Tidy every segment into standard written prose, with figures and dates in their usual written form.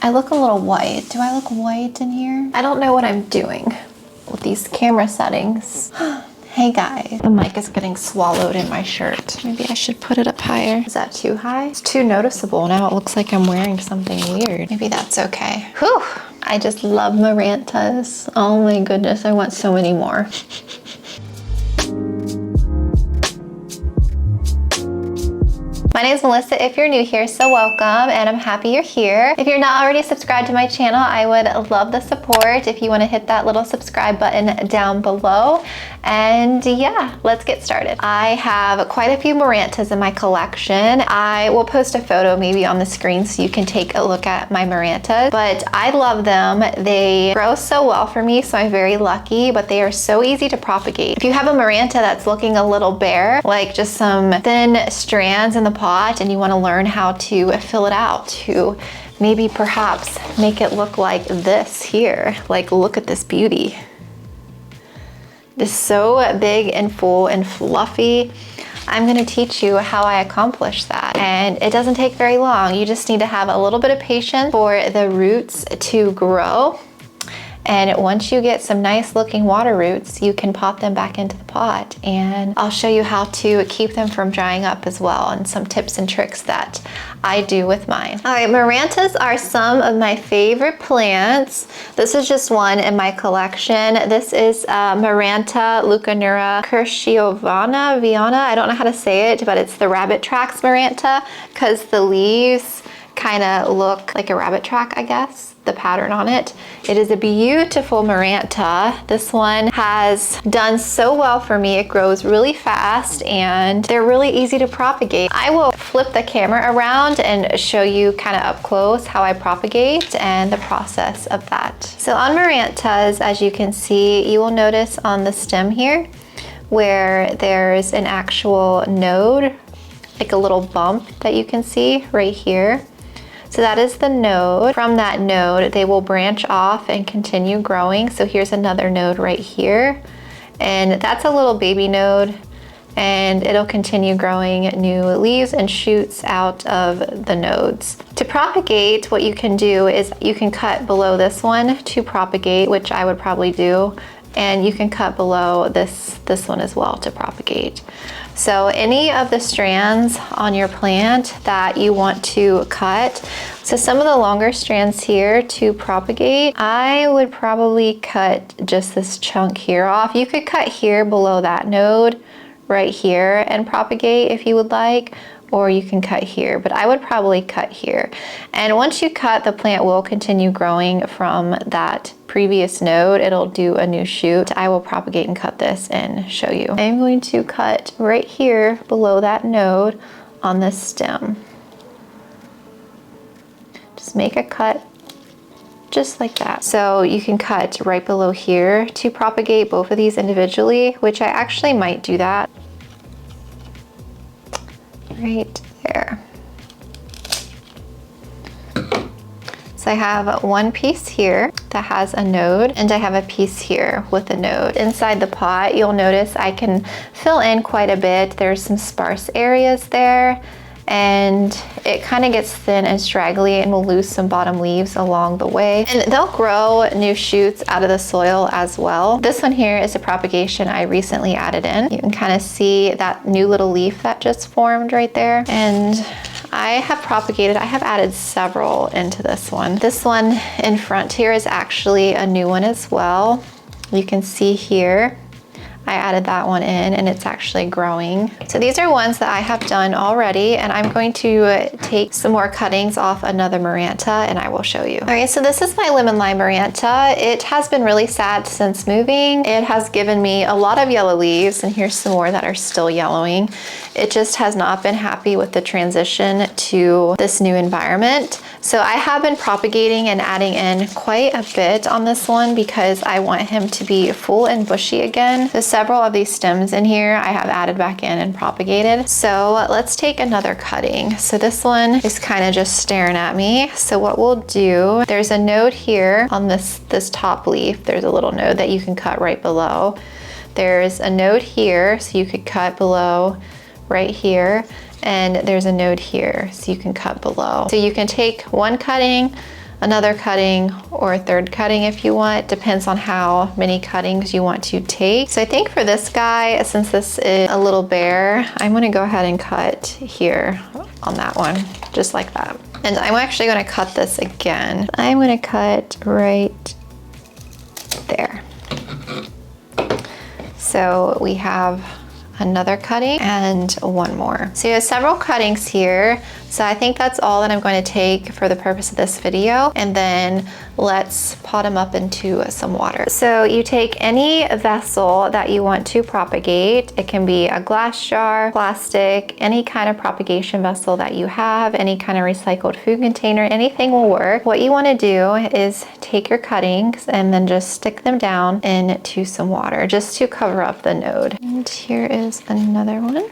I look a little white. Do I look white in here? I don't know what I'm doing with these camera settings. Hey guys, the mic is getting swallowed in my shirt. Maybe I should put it up higher. Is that too high? It's too noticeable. Now it looks like I'm wearing something weird. Maybe that's okay. Whew, I just love Marantas. Oh my goodness, I want so many more. My name is Melissa if you're new here, so welcome, and I'm happy you're here. If you're not already subscribed to my channel, I would love the support if you want to hit that little subscribe button down below. And yeah, let's get started. I have quite a few Marantas in my collection. I will post a photo maybe on the screen so you can take a look at my Marantas, but I love them. They grow so well for me, so I'm very lucky, but they are so easy to propagate. If you have a Maranta that's looking a little bare, like just some thin strands in the pot, and you want to learn how to fill it out to maybe perhaps make it look like this here. Like, look at this beauty. It's so big and full and fluffy. I'm going to teach you how I accomplish that, and it doesn't take very long. You just need to have a little bit of patience for the roots to grow. And once you get some nice looking water roots, you can pop them back into the pot, and I'll show you how to keep them from drying up as well, and some tips and tricks that I do with mine. All right, Marantas are some of my favorite plants. This is just one in my collection. This is Maranta Leuconeura Kerchoveana. I don't know how to say it, but it's the rabbit tracks Maranta because the leaves kind of look like a rabbit track, I guess, the pattern on it. It is a beautiful Maranta. This one has done so well for me. It grows really fast and they're really easy to propagate. I will flip the camera around and show you kind of up close how I propagate and the process of that. So on Marantas, as you can see, you will notice on the stem here where there's an actual node, like a little bump that you can see right here. So that is the node. From that node, they will branch off and continue growing. So here's another node right here. And that's a little baby node, and it'll continue growing new leaves and shoots out of the nodes. To propagate, what you can do is you can cut below this one to propagate, which I would probably do. And you can cut below this one as well to propagate. So any of the strands on your plant that you want to cut, so some of the longer strands here to propagate, I would probably cut just this chunk here off. You could cut here below that node right here and propagate if you would like, or you can cut here, but I would probably cut here. And once you cut, the plant will continue growing from that previous node. It'll do a new shoot. I will propagate and cut this and show you. I'm going to cut right here below that node on this stem. Just make a cut just like that. So you can cut right below here to propagate both of these individually, which I actually might do that. Right there. So I have one piece here that has a node, and I have a piece here with a node. Inside the pot, you'll notice I can fill in quite a bit. There's some sparse areas there, and it kind of gets thin and straggly, and we'll lose some bottom leaves along the way. And they'll grow new shoots out of the soil as well. This one here is a propagation I recently added in. You can kind of see that new little leaf that just formed right there. And I have propagated, I have added several into this one. This one in front here is actually a new one as well. You can see here, I added that one in and it's actually growing. So these are ones that I have done already, and I'm going to take some more cuttings off another Maranta and I will show you. All right, so this is my lemon lime Maranta. It has been really sad since moving. It has given me a lot of yellow leaves, and here's some more that are still yellowing. It just has not been happy with the transition to this new environment. So I have been propagating and adding in quite a bit on this one because I want him to be full and bushy again. So several of these stems in here I have added back in and propagated. So let's take another cutting. So this one is kind of just staring at me. So what we'll do, there's a node here on this top leaf. There's a little node that you can cut right below. There's a node here, so you could cut below right here. And there's a node here, so you can cut below. So you can take one cutting another cutting or a third cutting if you want. Depends on how many cuttings you want to take. So I think for this guy, since this is a little bare, I'm gonna go ahead and cut here on that one, just like that. And I'm actually gonna cut this again. I'm gonna cut right there. So we have another cutting and one more. So you have several cuttings here. So I think that's all that I'm going to take for the purpose of this video. And then let's pot them up into some water. So you take any vessel that you want to propagate. It can be a glass jar, plastic, any kind of propagation vessel that you have, any kind of recycled food container, anything will work. What you want to do is take your cuttings and then just stick them down into some water just to cover up the node. And here is another one.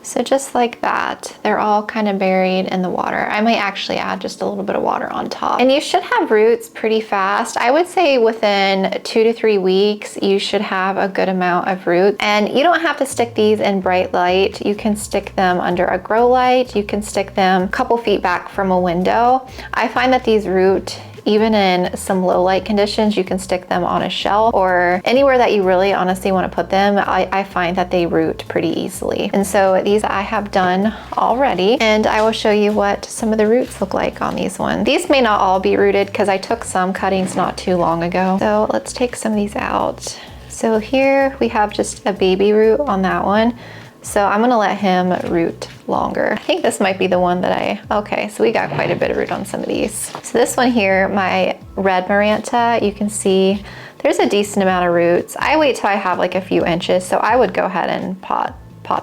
So just like that, they're all kind of buried in the water. I might actually add just a little bit of water on top. And you should have roots pretty fast. I would say within 2 to 3 weeks, you should have a good amount of roots. And you don't have to stick these in bright light. You can stick them under a grow light. You can stick them a couple feet back from a window. I find that these root even in some low light conditions. You can stick them on a shelf or anywhere that you really honestly want to put them. I find that they root pretty easily. And so these I have done already, and I will show you what some of the roots look like on these ones. These may not all be rooted because I took some cuttings not too long ago. So let's take some of these out. So here we have just a baby root on that one. So I'm gonna let him root longer. I think this might be the one that okay, so we got quite a bit of root on some of these. So this one here, my red Maranta, you can see there's a decent amount of roots. I wait till I have like a few inches, so I would go ahead and pot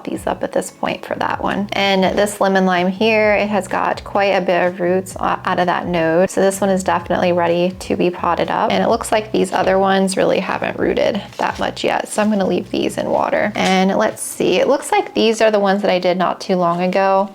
these up at this point for that one. And this lemon lime here, it has got quite a bit of roots out of that node. So this one is definitely ready to be potted up. And it looks like these other ones really haven't rooted that much yet. So I'm gonna leave these in water. And let's see, it looks like these are the ones that I did not too long ago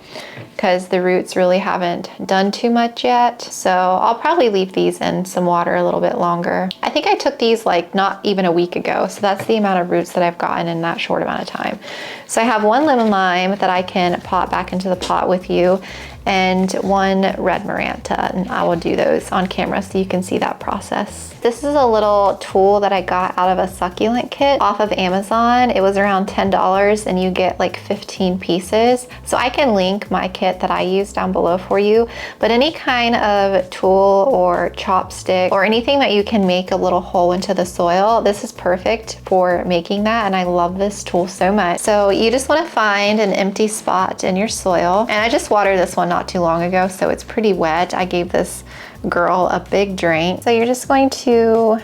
because the roots really haven't done too much yet. So I'll probably leave these in some water a little bit longer. I think I took these like not even a week ago. So that's the amount of roots that I've gotten in that short amount of time. So I have one lemon lime that I can pot back into the pot with you and one red Maranta, and I will do those on camera so you can see that process. This is a little tool that I got out of a succulent kit off of Amazon. It was around $10 and you get like 15 pieces. So I can link my kit that I use down below for you, but any kind of tool or chopstick or anything that you can make a little hole into the soil, this is perfect for making that, and I love this tool so much. So you just want to find an empty spot in your soil, and I just watered this one not too long ago, so it's pretty wet. I gave this girl a big drink. So you're just going to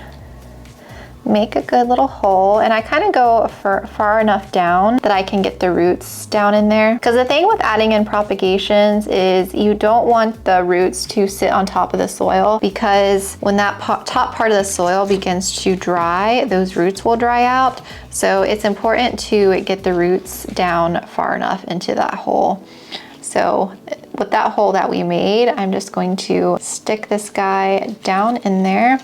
make a good little hole, and I kind of go far enough down that I can get the roots down in there. Because the thing with adding in propagations is you don't want the roots to sit on top of the soil, because when that top part of the soil begins to dry, those roots will dry out. So it's important to get the roots down far enough into that hole. So with that hole that we made, I'm just going to stick this guy down in there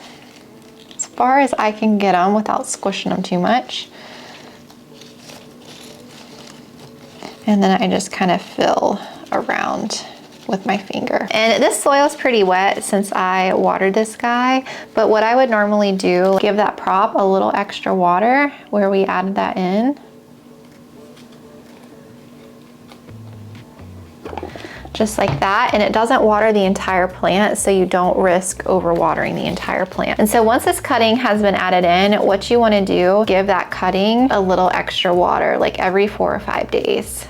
as far as I can get them without squishing them too much. And then I just kind of fill around with my finger. And this soil is pretty wet since I watered this guy, but what I would normally do, give that prop a little extra water where we added that in. Just like that, and it doesn't water the entire plant, so you don't risk overwatering the entire plant. And so once this cutting has been added in, what you want to do, give that cutting a little extra water, like every 4 or 5 days,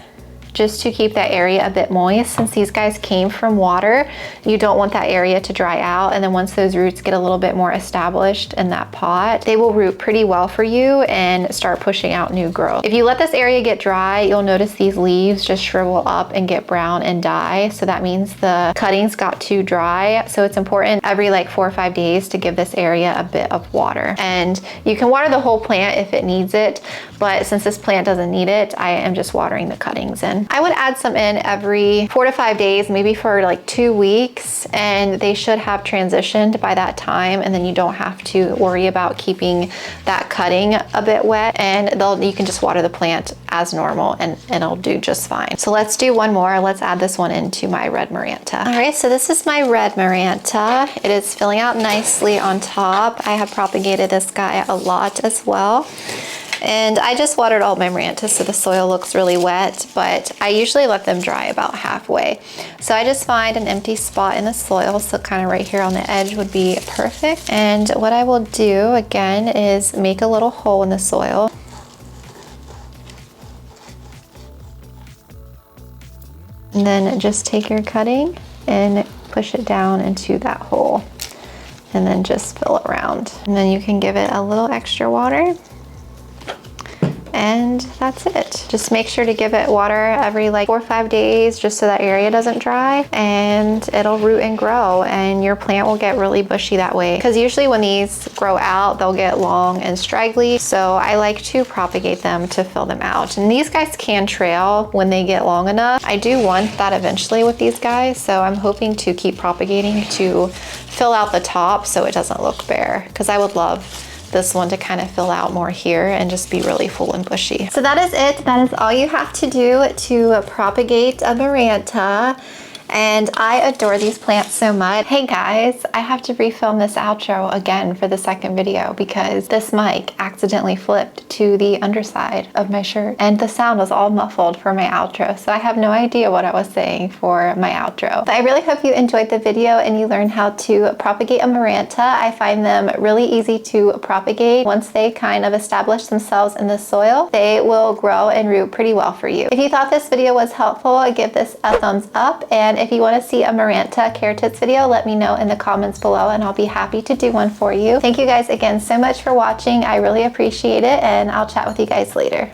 just to keep that area a bit moist. Since these guys came from water, you don't want that area to dry out. And then once those roots get a little bit more established in that pot, they will root pretty well for you and start pushing out new growth. If you let this area get dry, you'll notice these leaves just shrivel up and get brown and die. So that means the cuttings got too dry. So it's important every like 4 or 5 days to give this area a bit of water. And you can water the whole plant if it needs it, but since this plant doesn't need it, I am just watering the cuttings in. in. I would add some in every 4 to 5 days, maybe for like 2 weeks, and they should have transitioned by that time, and then you don't have to worry about keeping that cutting a bit wet, and you can just water the plant as normal and it'll do just fine. So let's do one more. Let's add this one into my red Maranta. All right, so this is my red Maranta. It is filling out nicely on top. I have propagated this guy a lot as well. And I just watered all my Marantas, so the soil looks really wet, but I usually let them dry about halfway. So I just find an empty spot in the soil, so kind of right here on the edge would be perfect. And what I will do again is make a little hole in the soil. And then just take your cutting and push it down into that hole, and then just fill it around. And then you can give it a little extra water. And that's it. Just make sure to give it water every like 4 or 5 days, just so that area doesn't dry, and it'll root and grow, and your plant will get really bushy that way. Because usually when these grow out, they'll get long and straggly. So I like to propagate them to fill them out. And these guys can trail when they get long enough. I do want that eventually with these guys, so I'm hoping to keep propagating to fill out the top so it doesn't look bare, because I would love this one to kind of fill out more here and just be really full and bushy. So that is it. That is all you have to do to propagate a Maranta. And I adore these plants so much. Hey guys, I have to refilm this outro again for the second video because this mic accidentally flipped to the underside of my shirt and the sound was all muffled for my outro. So I have no idea what I was saying for my outro. But I really hope you enjoyed the video and you learned how to propagate a Maranta. I find them really easy to propagate. Once they kind of establish themselves in the soil, they will grow and root pretty well for you. If you thought this video was helpful, give this a thumbs up, and if you want to see a Maranta care tips video, let me know in the comments below and I'll be happy to do one for you. Thank you guys again so much for watching. I really appreciate it, and I'll chat with you guys later.